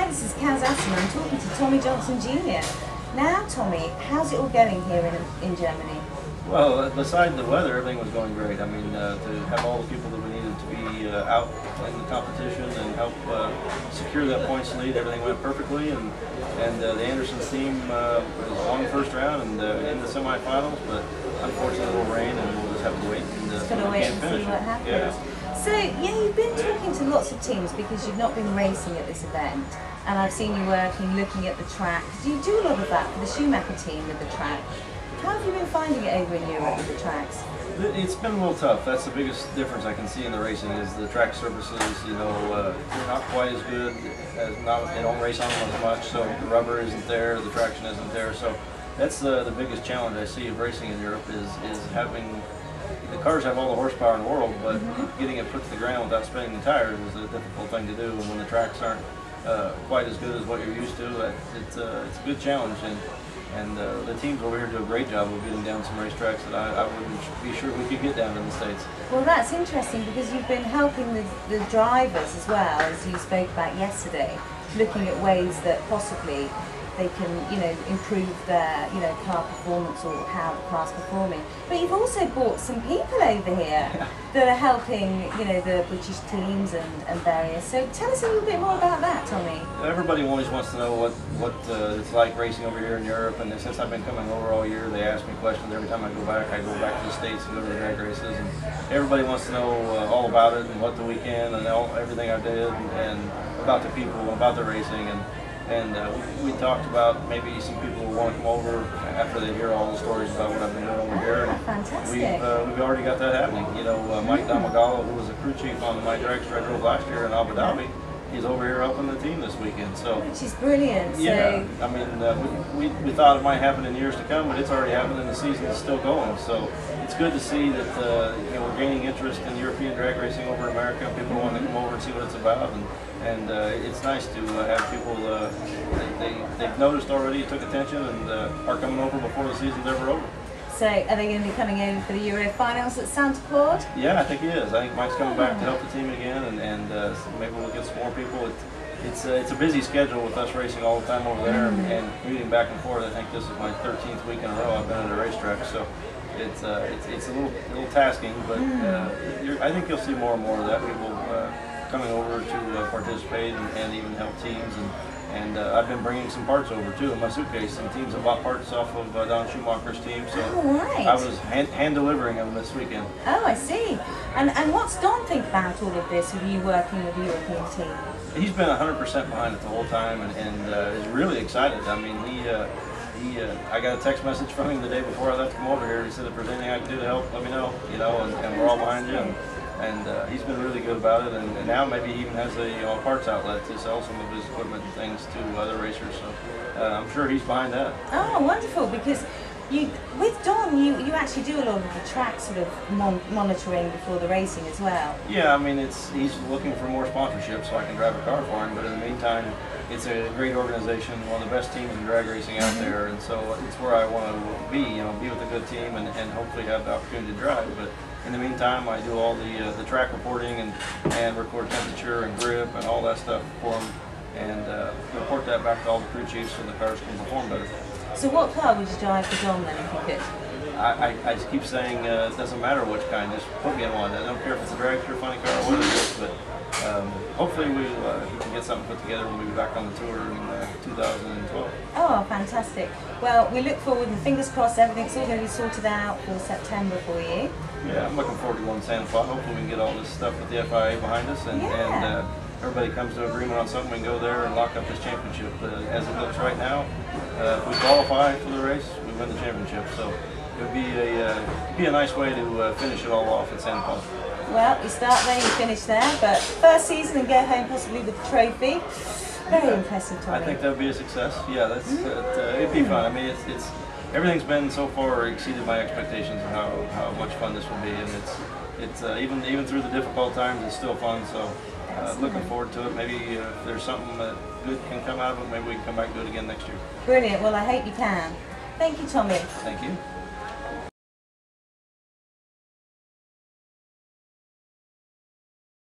this is Kaz Aston. I'm talking to Tommy Jonson Jr. Now, Tommy, how's it all going here in Germany? Well, beside the weather, everything was going great. I mean, to have all the people that we needed to be out in the competition and help secure that points lead, everything went perfectly. And the Andersons team won the first round and in the semifinals, but unfortunately, a little rain, and we'll just have to wait and see what happens. Yeah. So, you've been talking to lots of teams because you've not been racing at this event, and I've seen you working, looking at the track. Do you do a lot of that for the Schumacher team with the track? How have you been finding it over in Europe with the tracks? It's been a little tough. That's the biggest difference I can see in the racing is the track surfaces. They're not quite as good. They don't race on them as much, so the rubber isn't there, the traction isn't there. So that's the biggest challenge I see of racing in Europe is having. The cars have all the horsepower in the world, but getting it put to the ground without spinning the tires is a difficult thing to do. And when the tracks aren't quite as good as what you're used to, it's a good challenge. And the teams over here do a great job of getting down some racetracks that I wouldn't be sure we could get down in the States. Well, that's interesting because you've been helping the drivers as well, as you spoke about yesterday, looking at ways that possibly they can, improve their, car performance or how the car's performing. But you've also brought some people over here that are helping, the British teams and various. So tell us a little bit more about that, Tommy. Everybody always wants to know what it's like racing over here in Europe, and since I've been coming over all year, they ask me questions every time I go back. I go back to the States and go to the drag races, and everybody wants to know all about it and what the weekend and everything I did and about the people and about the racing. And we talked about maybe some people will want to come over after they hear all the stories about what I've been doing over here. And fantastic. We've already got that happening. Mike Damagalo, who was a crew chief on my dragster I drove last year in Abu Dhabi, he's over here helping the team this weekend. So which is brilliant. Yeah, I mean, we thought it might happen in years to come, but it's already happened and the season is still going. So it's good to see that we're gaining interest in European drag racing over in America. People want to come over and see what it's about, and it's nice to have people. They've noticed already, took attention, and are coming over before the season's ever over. So are they going to be coming over for the Euro finals at Santapod? Yeah, I think he is. I think Mike's coming back to help the team again, and maybe we'll get some more people. It's a busy schedule with us racing all the time over there and commuting back and forth. I think this is my 13th week in a row I've been at a racetrack, so it's a little tasking, but I think you'll see more and more of that. People coming over to participate and even help teams, and I've been bringing some parts over too in my suitcase. Some teams have bought parts off of Don Schumacher's team, so I was hand delivering them this weekend. Oh, I see. And what's Don think about all of this with you working with the European team? He's been 100% behind it the whole time, and is really excited. I mean, I got a text message from him the day before I left to come over here. He said, if there's anything I can do to help, let me know. And we're all behind you. And he's been really good about it, and now maybe he even has a parts outlet to sell some of his equipment and things to other racers. So I'm sure he's behind that. Oh, wonderful! Because with Don, you actually do a lot of the track sort of monitoring before the racing as well. Yeah, I mean he's looking for more sponsorship so I can drive a car for him. But in the meantime, it's a great organization, one of the best teams in drag racing out there, and so it's where I want to be. Be with a good team and hopefully have the opportunity to drive. But in the meantime, I do all the track reporting and record temperature and grip and all that stuff for them, and report that back to all the crew chiefs so the cars can perform better. So what car would you drive for Don then if you could? I just keep saying it doesn't matter which kind, just put me in one. I don't care if it's a dragster, funny car, or what it is, but hopefully we can get something put together when we be back on the tour in 2012. Oh, fantastic. Well, we look forward and fingers crossed everything's all going to be sorted out for September for you. Yeah, I'm looking forward to going to Santa Pod. Hopefully we can get all this stuff with the FIA behind us and everybody comes to agreement on something. We can go there and lock up this championship. As it looks right now, if we qualify for the race, we win the championship. So it would be a nice way to finish it all off at Santa Pod. Well, you start there, you finish there, but first season and get home possibly with the trophy. Very impressive, Tommy. I think that would be a success. Yeah, it'd be fun. I mean, it's everything's been so far exceeded my expectations of how much fun this will be, and it's even through the difficult times, it's still fun. So looking forward to it. Maybe if there's something that good can come out of it, maybe we can come back and do it again next year. Brilliant. Well, I hope you can. Thank you, Tommy. Thank you.